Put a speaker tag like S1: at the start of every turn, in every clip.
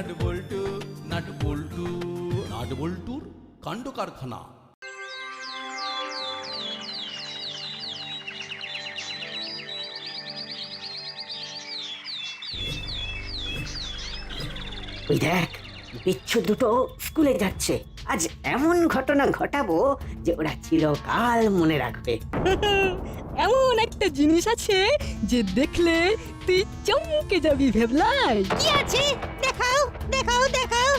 S1: Nut বল্টু nut বল্টু nut বল্টুর কাণ্ড কারখানা।
S2: ওই দেখ, বিচ্ছু দুটো স্কুলে যাচ্ছে। আজ এমন ঘটনা ঘটাবো যে ওরা চিরকাল মনে রাখবে।
S3: এমন একটা জিনিস আছে যে দেখলে তুই চমকে যাবি ভেবলাই।
S4: কি আছে? দেখাও দেখাও দেখাও।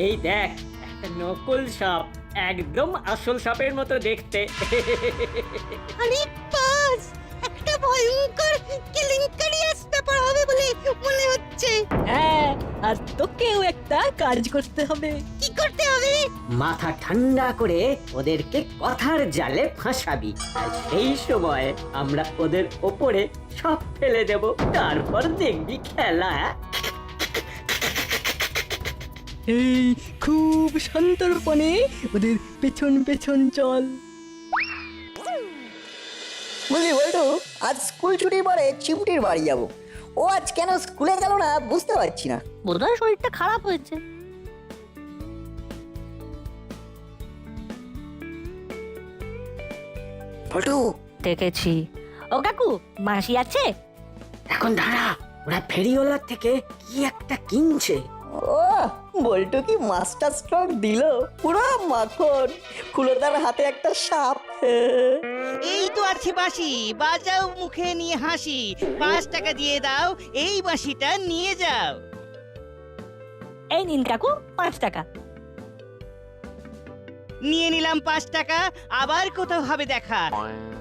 S2: এই দেখ, একটা নকল সাপ, একদম আসল সাপের মতো দেখতে।
S4: আরে বাস, একটা ভয়ঙ্কর কেলেঙ্কারি আসতে পারবে বলে মনে হচ্ছে।
S3: হ্যাঁ, আর তোকেও একটা কাজ করতে হবে।
S4: কি করতে হবে?
S2: মাথা ঠান্ডা করে ওদেরকে কথার জালে ফাঁসাবি, আর সেই সময় আমরা ওদের ওপরে সব ফেলে দেব, তারপর দেখবি খেলা।
S3: এই খুব সন্তর্পণে ওদের পেছন পেছন চল।
S5: বুঝলি বলতো, আজ স্কুল ছুটির পরে চিমটির বাড়ি যাব। ও আজ কেন স্কুলে গেল না বুঝতে পারছি না।
S4: বোধহয় শরীরটা খারাপ হয়েছে।
S5: বলটু,
S4: দেখেছি। ও কাকু, মাসি আছে?
S2: এখন দাঁড়া, ওরা ফেরিওয়ালার থেকে কি একটা কিনছে।
S5: ও বলটু কি মাস্টার স্ট্রোক দিল, পুরো মাখন। ফুলদার হাতে একটা সাপ।
S6: এই তো আছে বাঁশি, বাজাও মুখে নিয়ে হাসি। 5 টাকা দিয়ে দাও, এই বাঁশিটা নিয়ে যাও।
S4: এই নিন কাকু, 5 টাকা।
S6: নিয়ে নিলাম 5 টাকা, আবার কোথাও হবে দেখা।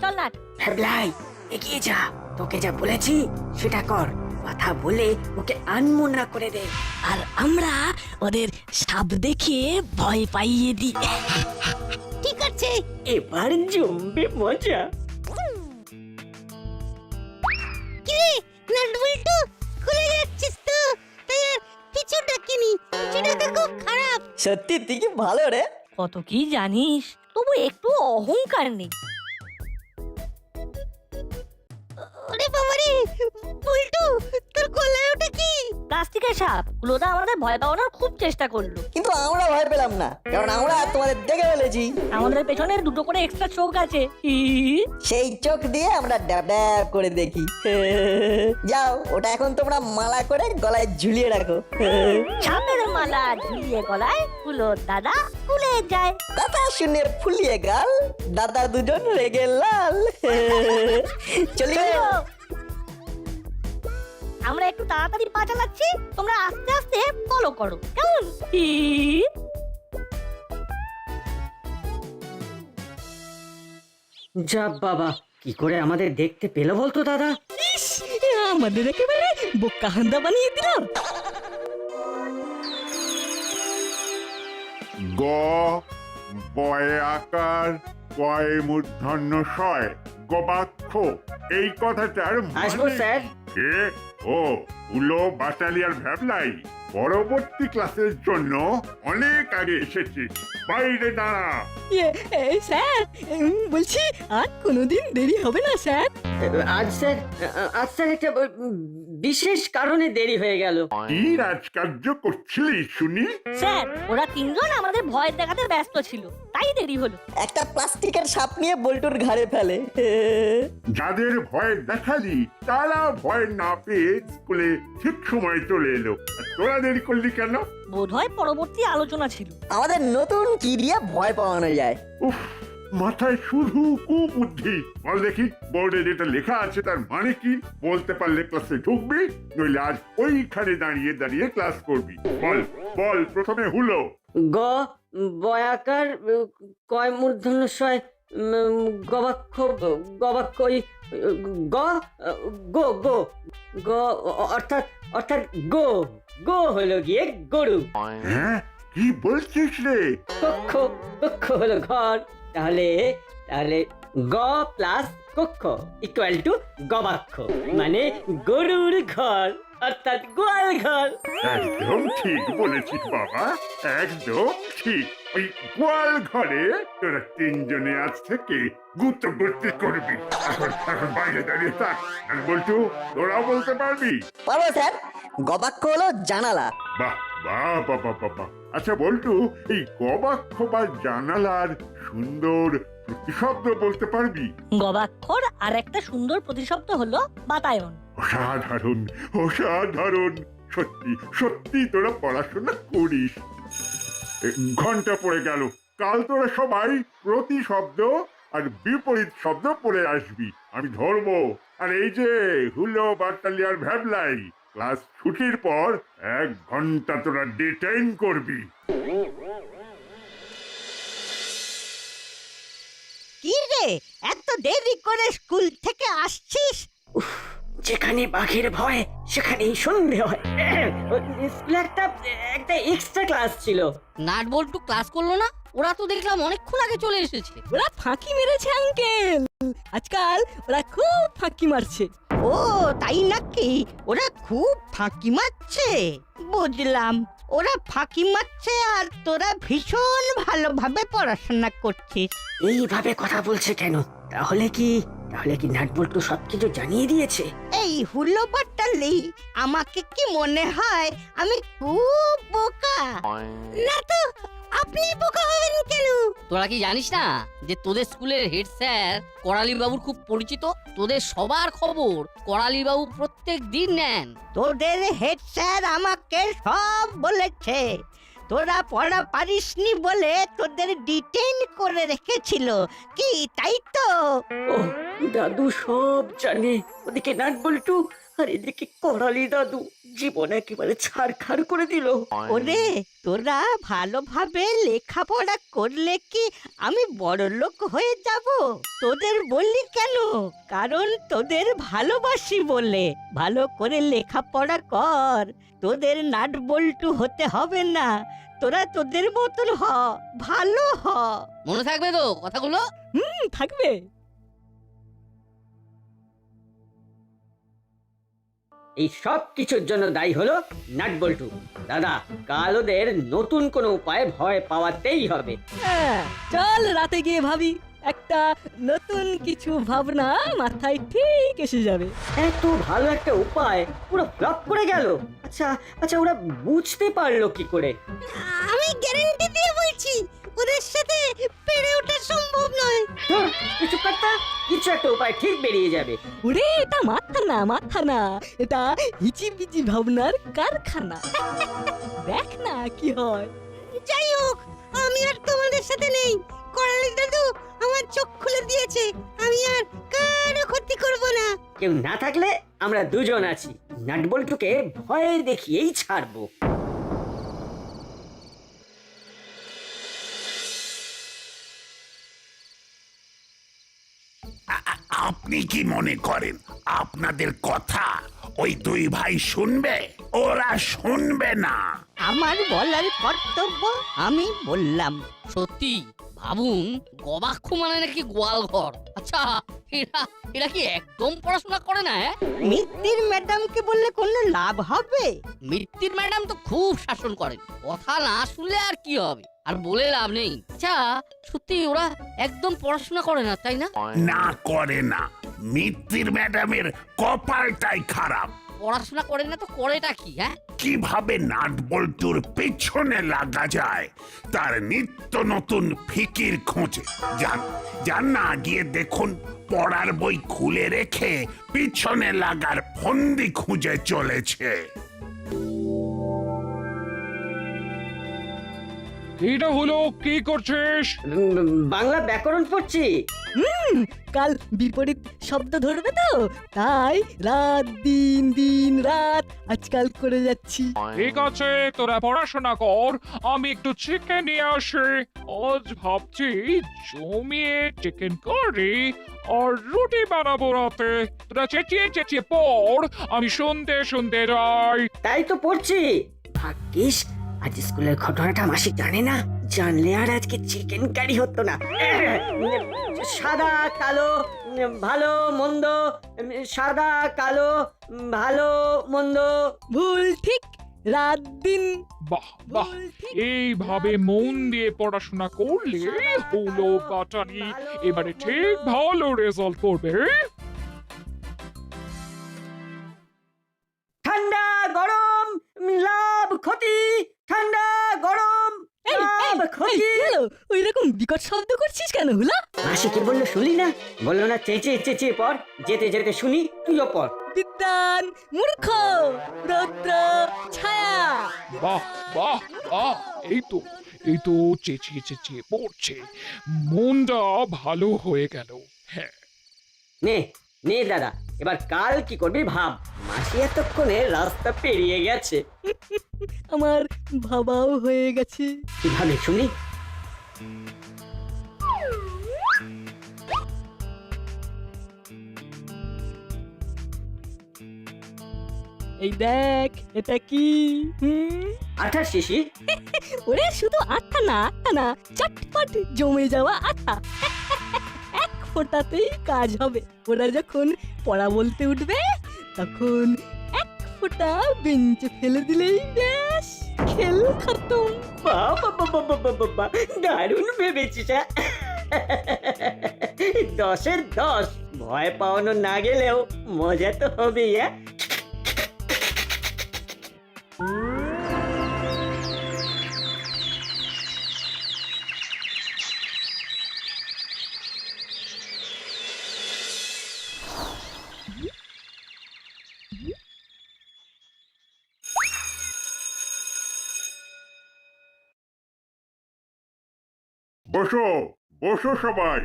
S4: চল না।
S2: ভেবলাই, এগিয়ে যা, তোকে যা বলেছি সেটা কর। কথা বলে ওকে আনমনা করে দে।
S3: আর আমরা ওদের সাপ দেখিয়ে ভয় পাইয়ে দিই।
S4: ঠিক আছে।
S2: এবার জমবে মজা।
S4: কি রে, নাটবল্টু, খুলে যাচ্ছিস তো? তাই আর পিছু ডাকিনি। পিছুটা খুব খারাপ।
S5: সত্যি তুই কি ভালো রে।
S4: কত কি জানিস, তবু একটু অহংকার নেই। ওরে বাবারে, বল্টু, তোর গলায় ওটা কি? প্লাস্টিকের সাপ। গুলোটা আমাদের ভয় পাওয়ানোর খুব চেষ্টা করলো।
S5: কিন্তু আমরা ভয় পেলাম না, কারণ আমরা তোমাদের দেখে ফেলেছি।
S4: আমাদের পেছনের দুটো করে এক্সট্রা চোখ আছে।
S5: সেই চোখ দিয়ে আমরা ড্যাব ড্যাব করে দেখি। যাও, ওটা এখন তোমরা মালা করে গলায় ঝুলিয়ে রাখো।
S4: সাপের মালা ঝুলিয়ে গলায় গুলো দাদা স্কুলে যায়।
S5: কথা শুনে ফুলিয়ে গাল, দাদা দুজন রেগে লাল। চলি গে।
S4: চলো। আমরা একটু তাড়াতাড়ি পা চালাচ্ছি, তোমরা আস্তে আস্তে ফলো করো, কেমন?
S2: যা বাবা, কি করে আমাদের দেখতে পেলো বলতো দাদা?
S3: ইস, আমাদের একেবারে বোকা হান্দা বানিয়ে দিল।
S7: গ বয়ে আকার কয় মূর্ধন্য শয় গবাক্ষ, এই কথাটার
S2: আসবো স্যার।
S7: কে? ও উলো বাটালিয়ার ভ্যাবলাই, পরবর্তী ক্লাসের জন্য অনেক আগে এসেছিস, বাইরে দাঁড়া।
S3: এই স্যার, বলছি আর কোনোদিন দেরি হবে না স্যার?
S2: আজ স্যার, একটা বিশেষ কারণে দেরি হয়ে গেল।
S7: কি রাজকার্য করছিলি শুনি?
S4: স্যার, ওরা তিনজন আমাদের ভয় দেখাতে ব্যস্ত ছিল, তাই দেরি হলো।
S5: একটা প্লাস্টিকের সাপ নিয়ে বল্টুর ঘাড়ে ফেলে।
S7: যাদের ভয় দেখালি তারা ভয় না পেয়ে স্কুলে ঠিক সময় চলে এলো, আর তোরা দেরি করলি কেন?
S4: বোধহয় পরবর্তী আলোচনা ছিল।
S5: আমাদের নতুন কি দিয়ে ভয় পাওয়ানো যায়।
S7: উফ, মাথায় শুধু কুবুদ্ধি। বল দেখি, বোর্ডে যেটা লেখা আছে তার মানে কি? বলতে পারলে ক্লাসে ঢুকবি, নইলে আজ ওইখানে দাঁড়িয়ে দাঁড়িয়ে ক্লাস করবি। বল বল, প্রথমে হুলো।
S2: গ বয়াকার কয় মূর্ধন্য শয় গবাক্ষ, গবাক্ষ গ গো গো গ অর্থাৎ গো গো হলো গিয়ে গরু।
S7: হ্যাঁ, কি বলছিস রে?
S2: কক্ষ, কক্ষ হলো ঘর। তাহলে তাহলে গ প্লাস কক্ষ ইকুয়াল টু গবাক্ষ মানে গরুর ঘর অর্থাৎ গোয়াল ঘর।
S7: একদম ঠিক বলেছিস বাবা, একদম ঠিক। ওই গোয়াল ঘরে তোরা তিনজনে আজ থেকে গুতগুতি করবি। এখন বাইরে দাঁড়িয়ে থাক। আর বলটু, তোরাও বলতে পারবি?
S5: পারবো স্যার, গবাক্ষ হলো জানালা।
S7: বাহ বাহ বাবা বাবা। আচ্ছা বলটু, এই গবাক্ষ বা জানালার সুন্দর প্রতিশব্দ বলতে পারবি?
S4: গবাক্ষর আর একটা সুন্দর প্রতিশব্দ হলো বাতায়ন।
S7: অসাধারণ, অসাধারণ। সত্যি সত্যি তোরা পড়াশোনা করিস। ঘন্টা পড়ে গেল। কাল তোরা সবাই প্রতিশব্দ আর বিপরীত শব্দ পড়ে আসবি, আমি ধরবো। আর এই যে হুলো, বাটালি আর ভ্যাবলাই, ক্লাস ছুটির পর 1 ঘন্টা তোরা ডিটেইন করবি।
S6: কি রে, এত দেরি করে স্কুল থেকে আসছিস?
S2: যেখানে বাঘের ভয় সেখানেই সন্ধে হয়। স্কুলে একটা এক্সট্রা ক্লাস ছিল।
S3: নাট বল্টু ক্লাস করলো না? ওরা তো দেখলাম অনেকক্ষণ আগে চলে এসেছে। ওরা ফাঁকি মেরেছে আঙ্কেল, আজকাল ওরা খুব ফাঁকি মারছে।
S6: ও তাই নাকি? ওরা খুব ফাঁকি মারছে, বুঝলাম। ওরা ফাঁকি মারছে আর তোরা ভীষণ ভালোভাবে পড়াশোনা করছিস।
S2: এইভাবে কথা বলছে কেন? তাহলে কি নাটবল্টু সবকিছু জানিয়ে দিয়েছে?
S6: এই হুলো বাটালি, আমাকে কি মনে হয় আমি খুব বোকা? না তো, আপনি বোকা হবেন কেন?
S3: তোরা কি জানিস না যে তোদের স্কুলের হেড স্যার করালি বাবুর খুব পরিচিত? তোদের সবার খবর করালি বাবু প্রত্যেক দিন নেন।
S6: তোদের হেড স্যার আমাকে সব বলেছে। তোরা পড়া পারিসনি বলে তোদের ডিটেইন করে রেখেছিল, কি তাই তো?
S2: ও দাদু সব জানে। ওদিকে নাটবল্টু আর এদিকে করালি দাদু জীবন একেবারে ছাড়খাড় করে দিল।
S6: ওরে, তোরা ভালোভাবে লেখাপড়া করলে কি আমি বড়লোক হয়ে যাব? তোদের বললি কেন? কারণ তোদের ভালোবাসি বলে। ভালো করে লেখাপড়া কর, তোদের নাটবল্টু হতে হবে না। তোরা তোদের মতন হ, ভালো হ।
S3: মনে থাকবে তো কথাগুলো?
S6: থাকবে।
S2: এই সব কিছুর জন্য দায়ী হলো নাটবল্টু। দাদা, কাল ওদের নতুন কোনো উপায় ভয় পাওয়াতেই হবে।
S3: চল রাতে গিয়ে ভাবি, একটা নতুন কিছু ভাবনা মাথায় ঠিক এসে যাবে।
S2: এত ভালো একটা উপায় পুরো ফ্লপ করে গেল। আচ্ছা ওরা বুঝতে পারলো কি করে?
S6: আমি গ্যারান্টি দিয়ে বলছি, ওদের সাথে পেরে ওঠা সম্ভব নয়।
S2: ধুর, কিছু একটা উপায় ঠিক বেরিয়ে যাবে।
S3: ওরে, এটা মাথা না, এটা হিচিবিচি ভাবনার কারখানা। দেখ না কি হয়।
S6: যাই হোক, আমি আর তোমাদের সাথে নেই। করালি দাদু আমার চোখ খুলে দিয়েছে, আমি আর কারো ক্ষতি করব না।
S2: কেউ না থাকলে আমরা দুজন আছি। নাটবল্টুকে ভয় দেখিয়েই ছাড়বো।
S8: আপনি কি মনে করেন আপনাদের কথা ওই 2 ভাই শুনবে? ওরা শুনবে না।
S6: আমার বলার কর্তব্য আমি বললাম।
S3: সত্যি ভাবুন, গবাক্ষ মানে নাকি গোয়াল ঘর। আচ্ছা, এরা কি একদম পড়াশোনা করে না?
S6: মিত্তির ম্যাডামকে বললে কোনো লাভ হবে?
S3: মিত্তির ম্যাডাম তো খুব শাসন করেন, কথা না শুনলে আর কি হবে? আর বলে লাভ নেই। আচ্ছা, সত্যি ওরা একদম পড়াশোনা করে না, তাই না?
S8: না করে না, মিত্তির ম্যাডামের কপালটাই খারাপ।
S3: পড়াশোনা করে না তো করেটা কি?
S8: কিভাবে নাটবল্টুর পেছনে লাগা যায় তার নিত্য নতুন ফিকির খোঁজে। যান না, গিয়ে দেখুন। পড়ার বই খুলে রেখে পিছনে লাগার ফন্দি খুঁজে চলেছে।
S9: এটা হলো, কি করছিস?
S2: বাংলা ব্যাকরণ পড়ছি।
S3: কাল বিপরীত শব্দ ধরবে তো, তাই রাত দিন দিন রাত আজকাল করে যাচ্ছি।
S9: ঠিক আছে, তোরা পড়াশোনা কর, আমি একটু চিকেন নিয়ে আসি। আজ ভাবছি জমিয়ে চিকেন কারি আর রুটি বানাবো রাতে। তোরা চেঁচিয়ে পড়, আমি শুনতে যাই।
S2: তাই তো পড়ছি। ভাগ্যিস আজ স্কুলের ঘটনাটা মাসি জানে না, জানলে আর আজকে চিকেন কারি হতো না। সাদা কালো, ভালো মন্দ, সাদা কালো, ভালো মন্দ।
S6: ভুল ঠিক, রাত দিন।
S9: বাহ বাহ, এইভাবে মন দিয়ে পড়াশোনা করলে হলো বাটালি, এবারে ঠিক ভালো রেজাল্ট করবে।
S2: ঠান্ডা গরম, লাভ ক্ষতি, ঠান্ডা গরম, লাভ ক্ষতি।
S6: ওই রকম বিকট শব্দ করছিস কেন হুলা?
S2: মাসি কি বললো শুনলি না? বললো না চেঁচিয়ে চেঁচিয়ে পড়, যেতে যেতে শুনি, তুইও পড়।
S6: বিদ্যান, মূর্খ, রৌদ্র, ছায়া।
S9: বাহ বাহ বাহ, এই তো চেঁচিয়ে চেঁচিয়ে পড়ছে, মনটা ভালো হয়ে গেল। হ্যাঁ,
S2: নে নে দাদা, এবার কাল কি করবি ভাব। মাসি এতক্ষণে রাস্তা পেরিয়ে গেছে।
S6: আমার ভাবাও হয়ে গেছে।
S2: কিভাবে শুনি?
S6: এই দেখ, এটা কি?
S2: আঠার শিশি।
S6: ওরে শুধু আঠা না, আঠা না, চটপট জমে যাওয়া আঠা। এক ফোঁটাতেই কাজ হবে। ওরা যখন পড়া বলতে উঠবে তখন এক ফোঁটা বেঞ্চে ফেলে দিলেই ব্যাস, খেল খতম।
S2: বাবা বাবা বাবা বাবা, দারুণ ভেবেছিস। 10-এর 10। ভয় পাওয়ানো না গেলেও মজা তো হবেই।
S7: বসো বসো সবাই।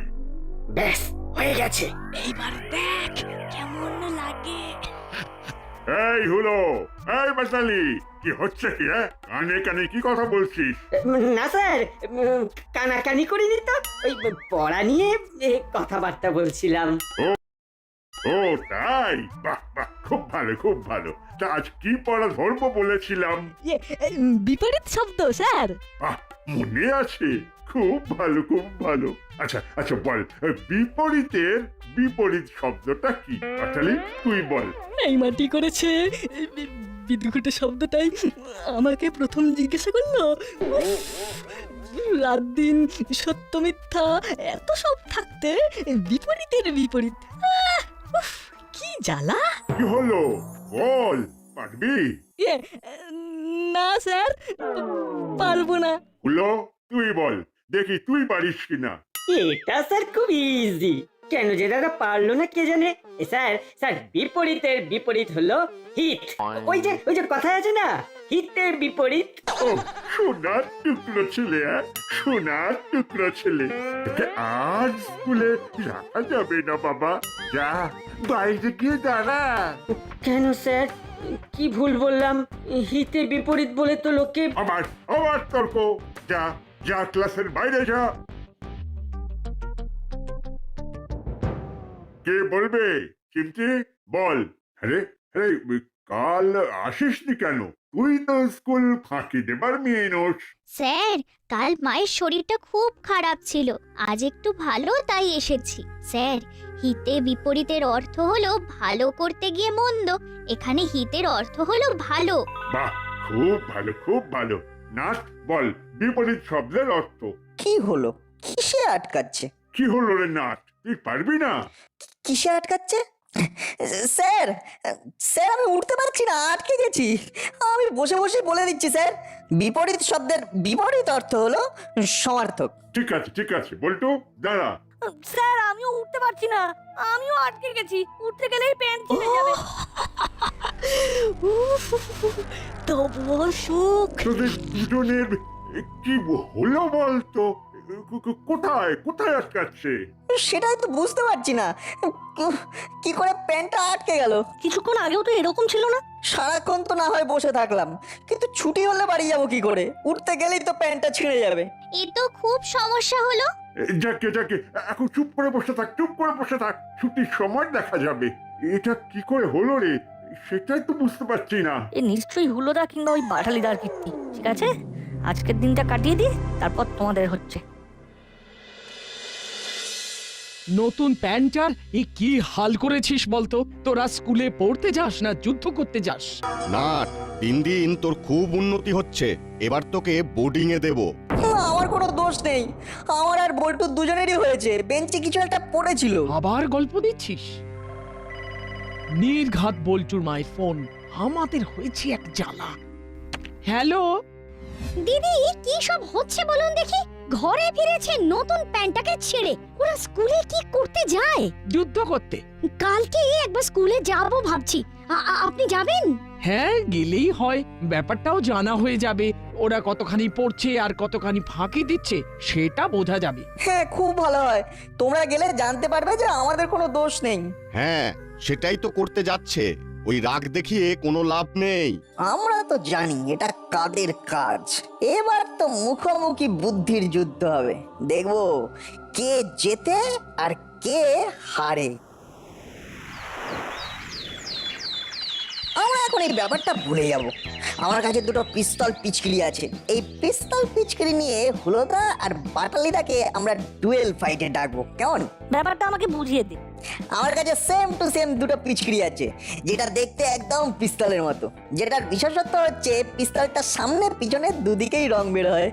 S2: ব্যাস হয়ে গেছে।
S6: এইবার দেখ কেমন লাগে।
S7: এই হলো, এই বাতালি, কি হচ্ছে কি? কানে কানে কি কথা বলছিস?
S2: না স্যার, কানাকানি করিনি তো, ওই পড়া নিয়ে কথাবার্তা বলছিলাম।
S7: ও তাই? বাহ বাহ, খুব ভালো খুব ভালো। তা আজ কি পড়া ধরবো বলেছিলাম?
S6: বিপরীত শব্দ স্যার।
S7: বাহ, মনে আছে, খুব ভালো খুব ভালো। আচ্ছা আচ্ছা বল, বিপরীতের বিপরীত শব্দটা কি? বাটালি তুই বল।
S6: এই মাটি করেছে বিদ্যুৎ শব্দটাই আমাকে প্রথম জিজ্ঞাসা করলো। রাত দিন, সত্য মিথ্যা, এত সব থাকতে বিপরীতের বিপরীত। কি জ্বালা!
S7: কি হলো বল, পারবি?
S6: না স্যার, পারবো না।
S7: হলো, তুই বল দেখি তুই পারিস কিনা।
S2: এটা স্যার খুব ইজি। কেন যে দাদা পারলো না কে জানে। স্যার স্যার, বিপরীতের বিপরীত হলো হিত। ওই যে কথা আছে না, হিতের বিপরীত।
S7: ও, সোনার টুকরো ছেলে, সোনার টুকরো ছেলে। তোকে আজ স্কুলে রাখা যাবে না বাবা। যা বাইরে গিয়ে দাঁড়া।
S2: কেন স্যার, কি ভুল বললাম? হিতের বিপরীত বলে তো লোকে।
S7: আবার তর্ক। যা যা, ক্লাসের বাইরে যা। কে বলবে? চিমটি বল। আরে আরে, কাল আসিসনি কেন? তুই তো স্কুল ফাঁকি দেবার মেয়ে নোস।
S4: স্যার, কাল মায়ের শরীরটা খুব খারাপ ছিল, আজ একটু ভালো তাই এসেছি। স্যার, হিতে বিপরীতের অর্থ হলো ভালো করতে গিয়ে মন্দ, এখানে হিতের অর্থ হলো ভালো।
S7: বাহ, খুব ভালো খুব ভালো। নাট বল বিপরীত শব্দের অর্থ।
S5: কি হলো? কিসে আটকাচ্ছে?
S7: কি হলো রে নাট, তুই পারবি না?
S5: কিসে আটকাচ্ছে? স্যার, স্যার আমি উঠতে পারছি না, আটকে গেছি। আমি বসে বসে বলে দিচ্ছি স্যার, বিপরীত শব্দের বিপরীত অর্থ হলো সমার্থক।
S7: ঠিক আছে বল্টু, দাঁড়া।
S4: স্যার, আমিও উঠতে পারছি না, আমিও আটকে গেছি, উঠতে গেলেই প্যান্ট ছিঁড়ে যাবে।
S6: তবু সুখ।
S7: তোদের দুজনের কি হলো বলতো? কোথায় কোথায় আটকাচ্ছে?
S5: সেটাই তো বুঝতে পারছি না, কি করে প্যান্টটা আটকে গেল।
S4: কিছুক্ষণ আগেও তো এরকম ছিল না।
S5: সারাক্ষণ তো না হয় বসে থাকলাম, কিন্তু ছুটি হলে বাড়ি যাবো কি করে? উঠতে গেলেই তো প্যান্টটা ছিঁড়ে যাবে।
S4: এ তো খুব সমস্যা হলো।
S7: যাকে এখন চুপ করে বসে থাক, চুপ করে বসে থাক। ছুটির সময় দেখা যাবে। এটা কি করে হলো রে? সেটাই তো বুঝতে পারছি না।
S10: এ নিশ্চয়ই হুলোদা কিংবা ওই বাটালিদার কীর্তি। ঠিক আছে, আজকের দিনটা কাটিয়ে দিই, তারপর তোমাদের হচ্ছে।
S11: নতুন প্যান্টার এ কি হাল করেছিস বলতো? তোরা স্কুলে পড়তে যাস না যুদ্ধ করতে যাস?
S12: না, দিন দিন তোর খুব উন্নতি হচ্ছে, এবার তোকে বোর্ডিং এ দেব।
S5: আমার কোনো দোষ নেই, আমার আর বল্টু দুজনেরই হয়েছে, বেঞ্চে কিছু একটা পড়েছিল।
S11: আবার গল্প দিচ্ছিস? নির্ঘাত বল্টুর মায়ের ফোন, আমাদের হয়েছে এক জ্বালা। হ্যালো
S4: দিদি, কি সব হচ্ছে বলুন দেখি? ঘরে ফিরেছে নতুন প্যান্টটাকে ছেড়ে, ওরা স্কুলে কি করতে যায়?
S11: যুদ্ধ করতে।
S4: কালকে একবার স্কুলে যাব ভাবছি, আপনি যাবেন?
S11: হ্যাঁ, গেলেই হয়, ব্যাপারটাও জানা হয়ে যাবে। ওরা কতখানি পড়ছে আর কতখানি ফাঁকি দিচ্ছে সেটা বোঝা যাবে।
S5: হ্যাঁ, খুব ভালো হয়, তোমরা গেলে জানতে পারবে যে আমাদের কোনো দোষ নেই।
S12: হ্যাঁ, সেটাই তো করতে যাচ্ছে, ওই রাগ দেখিয়ে কোনো লাভ নেই।
S5: আমরা তো জানি এটা কাদের কাজ, এবার তো মুখোমুখি বুদ্ধির যুদ্ধ হবে, দেখবো কে জেতে আর কে হারে। আমরা এখন এই ব্যাপারটা ভুলে যাব। আমার কাছে দুটো পিস্তল পিচকিরি আছে, এই পিস্তল পিচকিরি নিয়ে হুলোদা আর বাটালিদাকে আমরা ডুয়েল ফাইটে ডাকবো, কেমন?
S10: ব্যাপারটা আমাকে বুঝিয়ে দে।
S5: আমার কাছে সেম টু সেম দুটো পিচকিরি আছে, যেটা দেখতে একদম পিস্তলের মতো, যেটার বিশেষত্ব হচ্ছে পিস্তলটার সামনে পিছনে দুদিকেই রং বের হয়,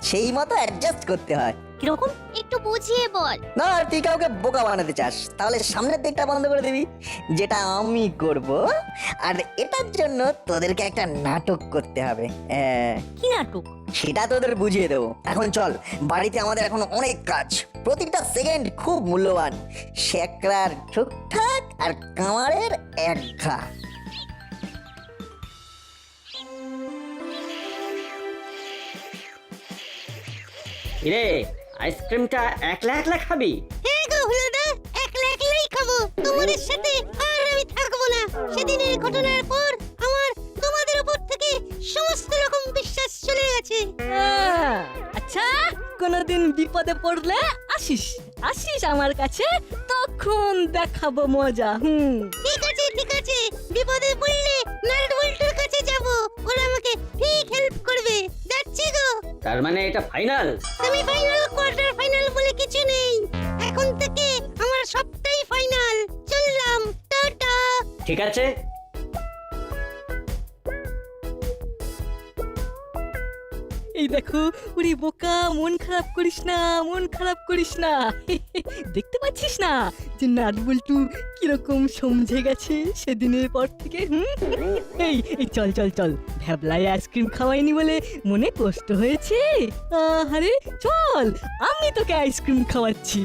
S5: সেই মতো অ্যাডজাস্ট করতে হয়।
S10: কিরকম?
S4: একটু বুঝিয়ে বল।
S5: না, তুই কাউকে বোকা বানাতে চাস, তাহলে সামনের দিকটা বন্ধ করে দিবি, যেটা আমি করব। আর এটার জন্য তোদেরকে একটা নাটক করতে হবে।
S10: কি নাটক?
S5: সেটা তোদের বুঝিয়ে দেবো। এখন চল, বাড়িতে আমাদের এখন অনেক কাজ, প্রতিটা সেকেন্ড খুব মূল্যবান। শেকরার ঠুকঠাক আর কামারের এক ঘা।
S2: রে, আইসক্রিমটা একলা একলা খাবি?
S4: হ্যাঁ গো হুলোদা, একলা একলাই খাবো, তোমাদের সাথে আর আমি থাকবো না। সেদিনের ঘটনার পর আমার তোমাদের উপর থেকে সমস্ত রকম বিশ্বাস চলে গেছে।
S10: আচ্ছা, কোনদিন বিপদে পড়লে আসিস আসিস আমার কাছে, তখন দেখাবো মজা।
S4: ঠিক আছে ঠিক আছে, বিপদে পড়লে নাট বল্টুর কাছে যাব, ওরা আমাকে ঠিক হেল্প করবে। যাচ্ছি গো।
S2: তার মানে এটা ফাইনাল?
S4: সেমিফাইনাল, কোয়ার্টার ফাইনাল বলে কিছু নেই, এখন থেকে আমার সবটাই ফাইনাল। চললাম, টাটা।
S2: ঠিক আছে।
S10: এই দেখো, ওরে বোকা, মন খারাপ করিস না, মন খারাপ করিস না। দেখতে পাচ্ছিস না যে নাট বল্টু কিরকম সমঝে গেছে সেদিনের পর থেকে? এই এই চল চল চল, ভ্যাবলাই আইসক্রিম খাওয়াইনি বলে মনে কষ্ট হয়েছে? আরে চল, আমি তোকে আইসক্রিম খাওয়াচ্ছি।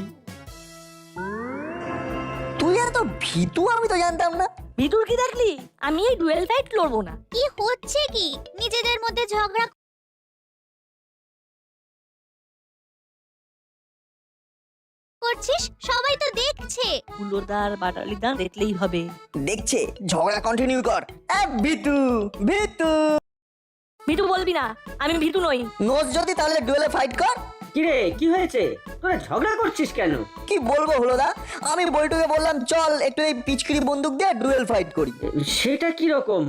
S5: তুই এত ভীতু, আমি তো জানতাম না।
S10: ভিতর কি দেখলি? আমি এই ডুয়েল ফাইট লড়বো না।
S4: কি হচ্ছে কি? নিজেদের মধ্যে ঝগড়া করছিস, সবাই তো দেখছে।
S10: হুলোদার বাটালিদা দেখলেই হবে।
S5: দেখছে, ঝগড়া কন্টিনিউ কর। ভীতু ভীতু
S10: ভিতু বলবি না, আমি ভিতু নই।
S5: নোজ যদি, তাহলে ডুয়েলে ফাইট কর।
S2: কিরে, কি হয়েছে? তোরা ঝগড়া করছিস কেন?
S5: কি বলবো হুলোদা, আমি বল্টুকে বললাম চল একটু এই পিচকিরি বন্দুক দিয়ে ডুয়েল ফাইট করি।
S2: সেটা কি রকম?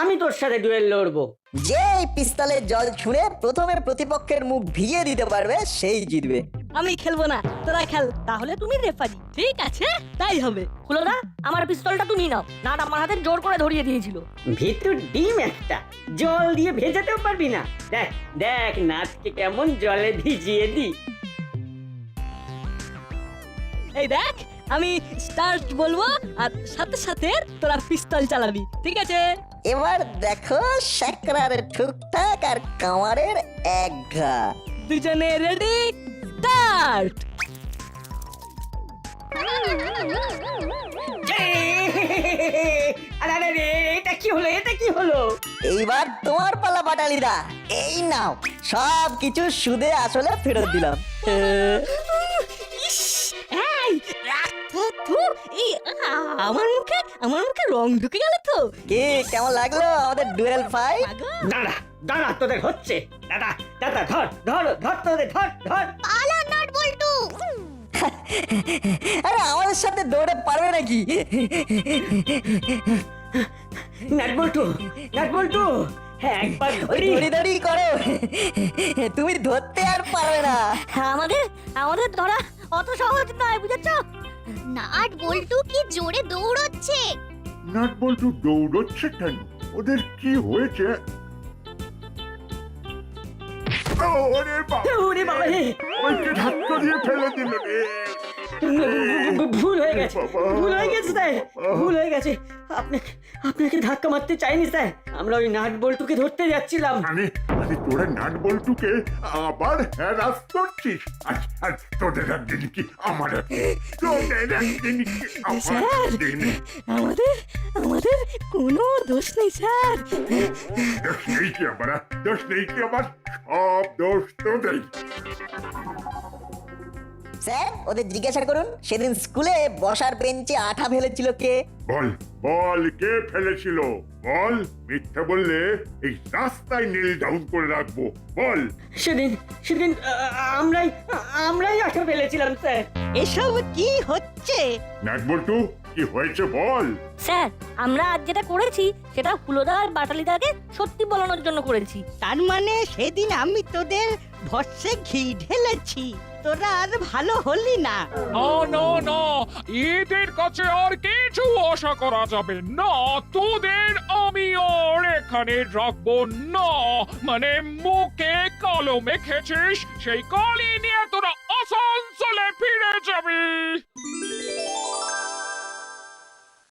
S2: আমি তোর সাথে ডুয়েল লড়বো।
S5: যে এই পিস্তলের জল ছুঁড়ে প্রথমে প্রতিপক্ষের মুখ ভিজিয়ে দিতে পারবে সেই জিতবে।
S10: আমি খেলবো না, তোরা খেল, তাহলে তুমি রেফারি। ঠিক আছে, তাই হবে। হুলোদা, আমার পিস্তলটা তুমি নাও। না, আমার হাতে জোর করে ধরিয়ে দিয়েছিল।
S2: ভিতর ডিম একটা, জল দিয়ে ভেজাতেও পারবি না। দেখ দেখ, নাচকে কেমন জলে ভিজিয়ে দি।
S10: এই দেখ, আমি স্টার্ট বলবো আর সাথে সাথে তোরা পিস্তল চালাবি, ঠিক আছে?
S5: এবার দেখো শেকরার ঠুকঠাক আর কামারের এক ঘা।
S10: দুজনে রেডি, স্টার্ট।
S2: আরে এটা কি হলো? এটা কি হলো?
S5: এইবার তোমার পালা বাটালিদা, এই নাও সব কিছু সুদে আসলে ফেরত দিলাম।
S10: ইস, এই এই আমার মুখে রং ঢুকে গেল তো।
S5: কি কেমন লাগলো আমাদের ডুয়েল ফাইট?
S2: দাঁড়া দাঁড়া, তোদের হচ্ছে। দাদা দাদা, ধর ধর ধর, তোদের ধর ধর।
S4: পালা নাট বল্টু।
S5: আরে আমাদের সাথে দৌড়ে পারবে নাকি?
S2: নাটবল্টু, নাটবল্টু, হ্যাঁ একবার ধরি।
S5: দড়ি করো, তুমি ধরতে আর পারবে না।
S10: আমাদের আমাদের ধরা অত সহজ নয়, বুঝেছ?
S4: নাট বল্টু কি জোরে দৌড়চ্ছে।
S7: নাট বল্টু দৌড়চ্ছে কেন? ওদের কি হয়েছে? ওরে বাবা,
S2: ওরে বাবা রে,
S7: ওইকে ধাক্কা দিয়ে ফেলে দিল রে।
S2: ভুল হয়ে গেছে,
S7: বাবা।
S2: ভুল হয়ে গেছে স্যার, ভুল হয়ে গেছে। আপনাকে আপনাকে ধাক্কা মারতে চাইনি স্যার, আমরা ওই নাট বল্টুকে ধরতে যাচ্ছিলাম।
S7: মানে মানে তোরা নাট বল্টুকে আবার হ্যারাস করছিস? আর তোদের একদিন কি আমার একদিন? তোদের একদিন কি আমার
S10: স্যার,
S7: একদিন?
S10: আমাদের আমাদের কোনো দোষ নেই স্যার।
S7: দোষ নেই কি আমার? দোষ নেই কি আমার? সব দোষ তোদের।
S5: স্যার, ওদের জিজ্ঞাসা করুন সেদিন স্কুলে বসার বেঞ্চে আঠা ফেলেছিল কে?
S7: বল বল, কে ফেলেছিল? বল, মিথ্যা বললে এই রাস্তায় নীল ডাউন করে রাখবো। বল।
S2: সেদিন সেদিন আমরাই আঠা ফেলেছিলাম স্যার।
S6: এসব কি হচ্ছে?
S7: নাট বল্টু, কি হয়েছে বল?
S10: স্যার, আমরা আজ যেটা করেছি সেটা হুলোদা আর বাটালিদাকে সত্যি বলানোর জন্য করেছি।
S6: তার মানে সেদিন আমি তোদের ভস্যে ঘি ঢেলেছি, তোরা আর ভালো হলি না।
S9: না না না, এদের কাছে আর কিছু আশা করা যাবে না। তোদের আমি আর এখানে রাখবো না। মানে মুখে কালো মেখেছিস, সেই কালি নিয়ে তোরা আসানসোলে ফিরে